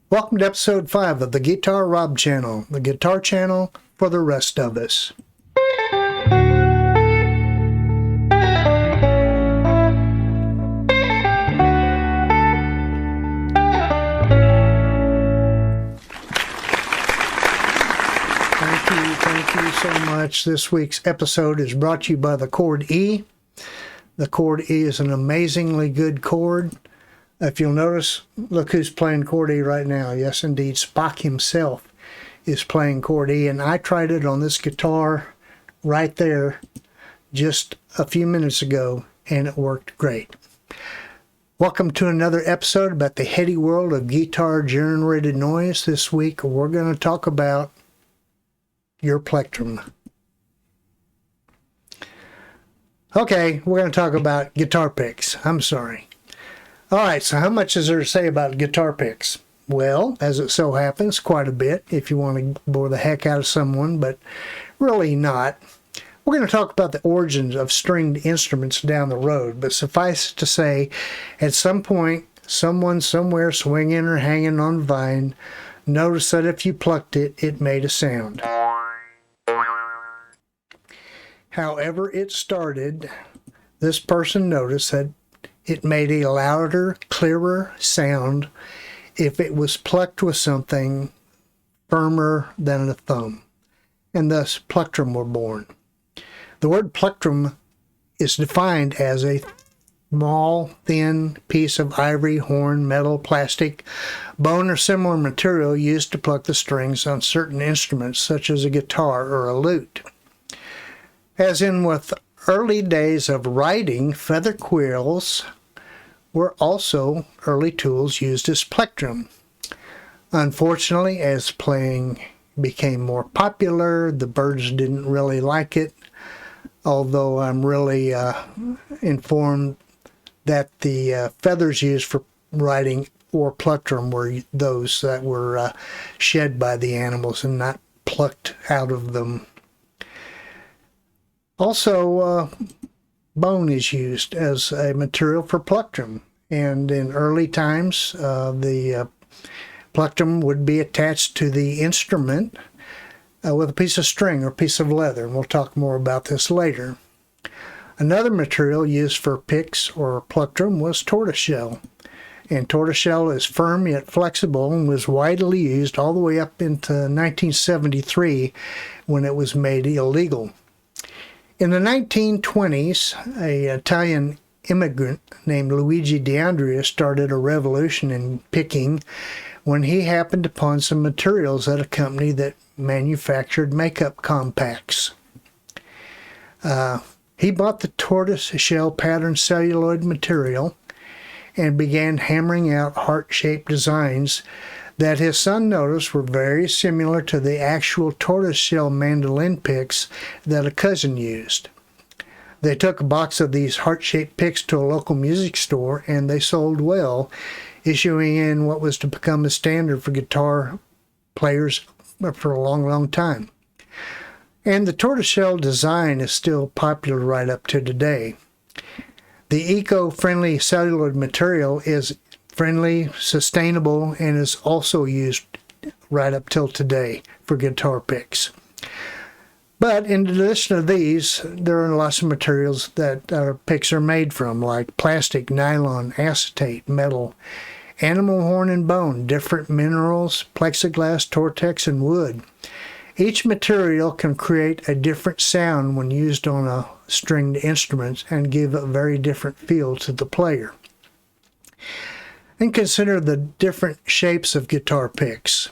Welcome to episode 5 of the Geetar Rob channel, the guitar channel for the rest of us. Thank you so much. This week's episode is brought to you by the chord E. The chord E is an amazingly good chord. If you'll notice, look who's playing chord E right now. Yes, indeed, Spock himself is playing chord E, and I tried it on this guitar right there just a few minutes ago, and it worked great. Welcome to another episode about the heady world of guitar-generated noise. This week, we're going to talk about your Pluctrum. Okay, we're going to talk about guitar picks. I'm sorry. All right, so how much is there to say about guitar picks? Well, as it so happens, quite a bit if you want to bore the heck out of someone, but really not. We're going to talk about the origins of stringed instruments down the road, but suffice it to say, at some point, someone somewhere swinging or hanging on a vine noticed that if you plucked it, it made a sound. However it started, this person noticed that it made a louder, clearer sound if it was plucked with something firmer than a thumb, and thus Pluctrum were born. The word Pluctrum is defined as a small, thin piece of ivory, horn, metal, plastic, bone, or similar material used to pluck the strings on certain instruments, such as a guitar or a lute. As in with early days of writing, feather quills were also early tools used as plectrum. Unfortunately, as playing became more popular, the birds didn't really like it, although I'm really informed that the feathers used for writing or plectrum were those that were shed by the animals and not plucked out of them. Also, bone is used as a material for plectrum, and in early times the plectrum would be attached to the instrument with a piece of string or piece of leather, and we'll talk more about this later. Another material used for picks or plectrum was tortoiseshell, and tortoiseshell is firm yet flexible and was widely used all the way up into 1973 when it was made illegal. In the 1920s, an Italian immigrant named Luigi D'Andrea started a revolution in picking when he happened upon some materials at a company that manufactured makeup compacts. He bought the tortoise-shell pattern celluloid material and began hammering out heart-shaped designs that his son noticed were very similar to the actual tortoiseshell mandolin picks that a cousin used. They took a box of these heart-shaped picks to a local music store, and they sold well, issuing in what was to become a standard for guitar players for a long, long time. And the tortoiseshell design is still popular right up to today. The eco-friendly celluloid material is friendly, sustainable, and is also used right up till today for guitar picks. But in addition to these, there are lots of materials that our picks are made from, like plastic, nylon, acetate, metal, animal horn and bone, different minerals, plexiglass, tortex, and wood. Each material can create a different sound when used on a stringed instrument and give a very different feel to the player. And consider the different shapes of guitar picks.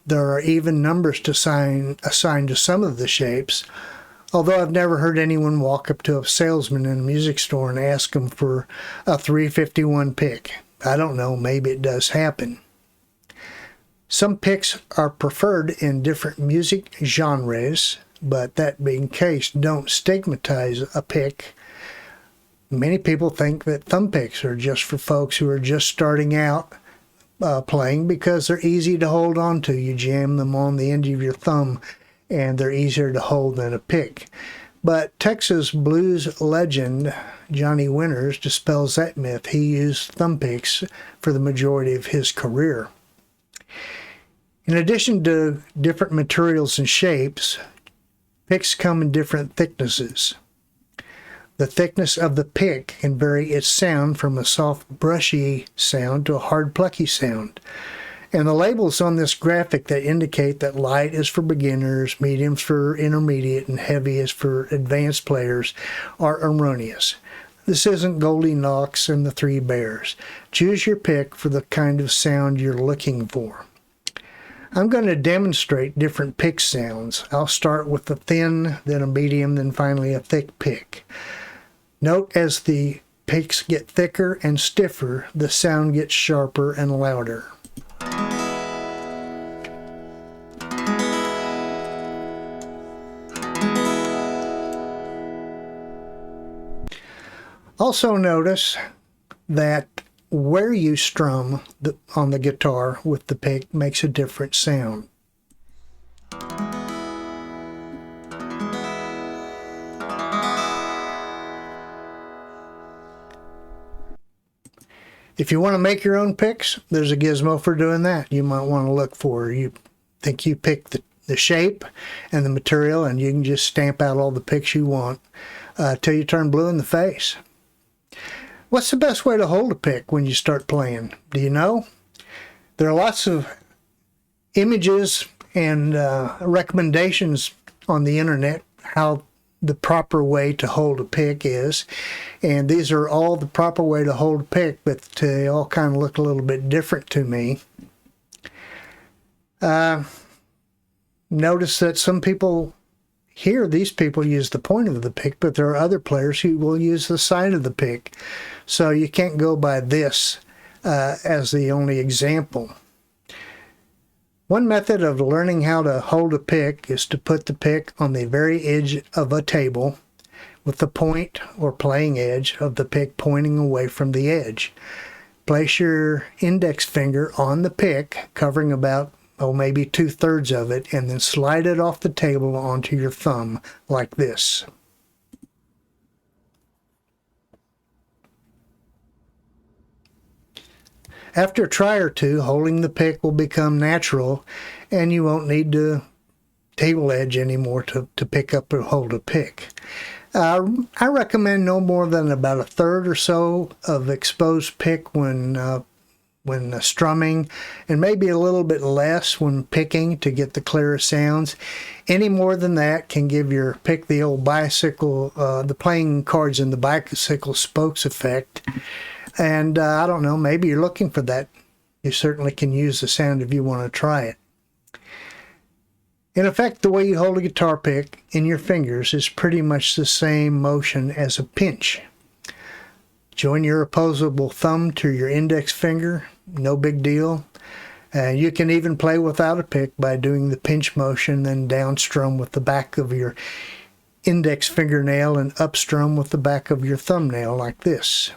There are even numbers to assigned to some of the shapes, although I've never heard anyone walk up to a salesman in a music store and ask him for a 351 pick. I don't know, maybe it does happen. Some picks are preferred in different music genres, but that being the case, don't stigmatize a pick. Many people think that thumb picks are just for folks who are just starting out playing because they're easy to hold on to. You jam them on the end of your thumb and they're easier to hold than a pick. But Texas blues legend Johnny Winters dispels that myth. He used thumb picks for the majority of his career. In addition to different materials and shapes, picks come in different thicknesses. The thickness of the pick can vary its sound from a soft, brushy sound to a hard, plucky sound. And the labels on this graphic that indicate that light is for beginners, medium for intermediate, and heavy is for advanced players are erroneous. This isn't Goldilocks and the Three Bears. Choose your pick for the kind of sound you're looking for. I'm going to demonstrate different pick sounds. I'll start with a thin, then a medium, then finally a thick pick. Note as the picks get thicker and stiffer, the sound gets sharper and louder. Also notice that where you strum on the guitar with the pick makes a different sound. If you want to make your own picks, there's a gizmo for doing that. You might want to look for. You think you pick the shape and the material, and you can just stamp out all the picks you want till you turn blue in the face. What's the best way to hold a pick when you start playing? Do you know? There are lots of images and recommendations on the internet how the proper way to hold a pick is, and these are all the proper way to hold a pick, but they all kind of look a little bit different to me. Notice that some people here, these people use the point of the pick, but there are other players who will use the side of the pick, so you can't go by this as the only example. One method of learning how to hold a pick is to put the pick on the very edge of a table with the point or playing edge of the pick pointing away from the edge. Place your index finger on the pick, covering about, maybe 2/3 of it, and then slide it off the table onto your thumb like this. After a try or two, holding the pick will become natural, and you won't need to table edge anymore to pick up or hold a pick. I recommend no more than about 1/3 or so of exposed pick when strumming, and maybe a little bit less when picking to get the clearer sounds. Any more than that can give your pick the old bicycle, the playing cards in the bicycle spokes effect. And I don't know, maybe you're looking for that. You certainly can use the sound if you want to try it. In effect, the way you hold a guitar pick in your fingers is pretty much the same motion as a pinch. Join your opposable thumb to your index finger, no big deal. You can even play without a pick by doing the pinch motion, then downstrum with the back of your index fingernail and upstrum with the back of your thumbnail like this.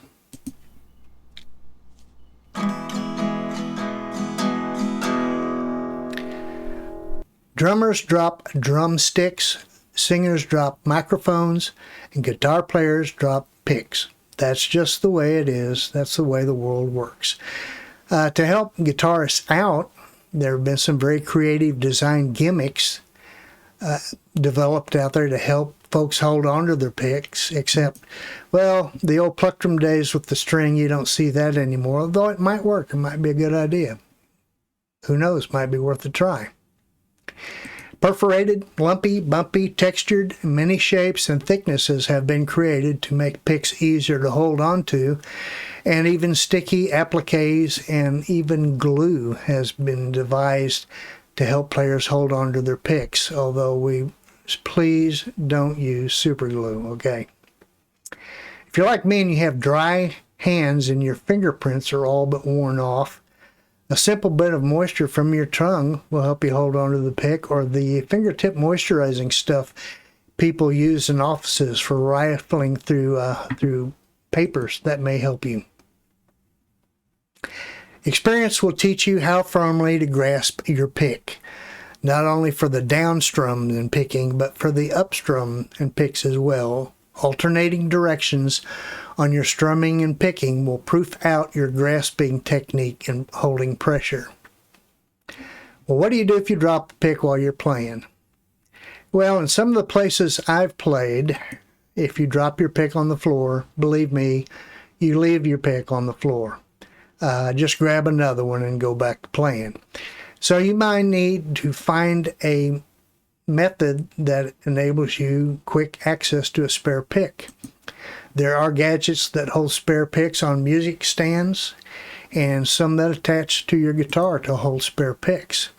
Drummers drop drumsticks, singers drop microphones, and guitar players drop picks. That's just the way it is. That's the way the world works. To help guitarists out, there have been some very creative design gimmicks developed out there to help folks hold on to their picks, except, well, the old Pluctrum days with the string, you don't see that anymore, although it might work. It might be a good idea. Who knows? Might be worth a try. Perforated, lumpy, bumpy, textured, many shapes and thicknesses have been created to make picks easier to hold on to, and even sticky appliques and even glue has been devised to help players hold on to their picks, although please don't use super glue, okay? If you're like me and you have dry hands and your fingerprints are all but worn off, a simple bit of moisture from your tongue will help you hold on to the pick, or the fingertip moisturizing stuff people use in offices for rifling through papers. That may help you. Experience will teach you how firmly to grasp your pick, not only for the downstrum and picking, but for the upstrum and picks as well. Alternating directions on your strumming and picking will proof out your grasping technique and holding pressure. Well, what do you do if you drop a pick while you're playing? Well, in some of the places I've played, if you drop your pick on the floor, believe me, you leave your pick on the floor. Just grab another one and go back to playing. So you might need to find a method that enables you quick access to a spare pick. There are gadgets that hold spare picks on music stands, and some that attach to your guitar to hold spare picks.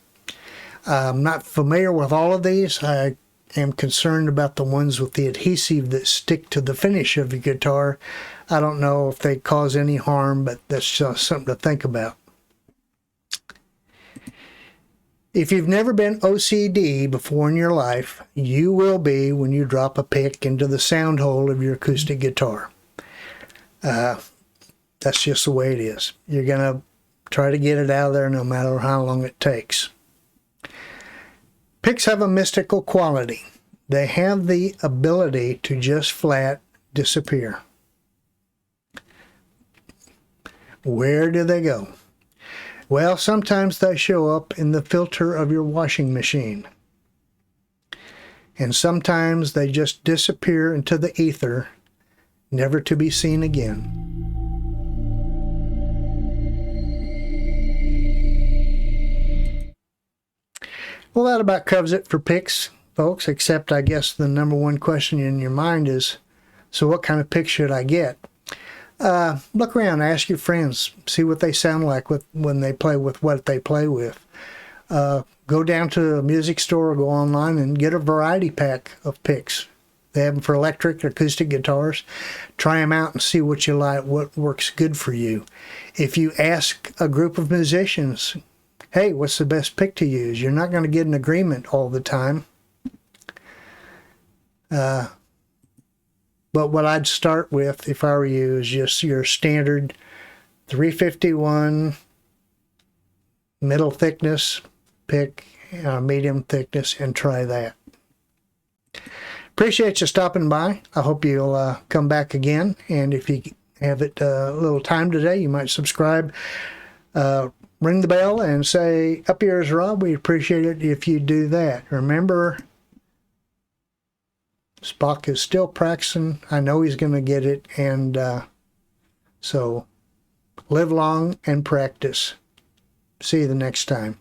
I'm not familiar with all of these. I am concerned about the ones with the adhesive that stick to the finish of your guitar. I don't know if they cause any harm, but that's just something to think about. If you've never been OCD before in your life, you will be when you drop a pick into the sound hole of your acoustic guitar. That's just the way it is. You're going to try to get it out of there no matter how long it takes. Picks have a mystical quality. They have the ability to just flat disappear. Where do they go? Well, sometimes they show up in the filter of your washing machine. And sometimes they just disappear into the ether, never to be seen again. Well, that about covers it for picks, folks, except I guess the number one question in your mind is, so what kind of pick should I get? Look around, ask your friends, see what they sound like when they play with what they play with. Go down to a music store or go online and get a variety pack of picks. They have them for electric or acoustic guitars. Try them out and see what you like, what works good for you. If you ask a group of musicians, hey, what's the best pick to use? You're not going to get an agreement all the time. But what I'd start with, if I were you, is just your standard 351 middle thickness pick, medium thickness, and try that. Appreciate you stopping by. I hope you'll come back again. And if you have it a little time today, you might subscribe. Ring the bell and say, "Up yours, Rob." We appreciate it if you do that. Remember, Spock is still practicing. I know he's going to get it, and so live long and practice. See you the next time.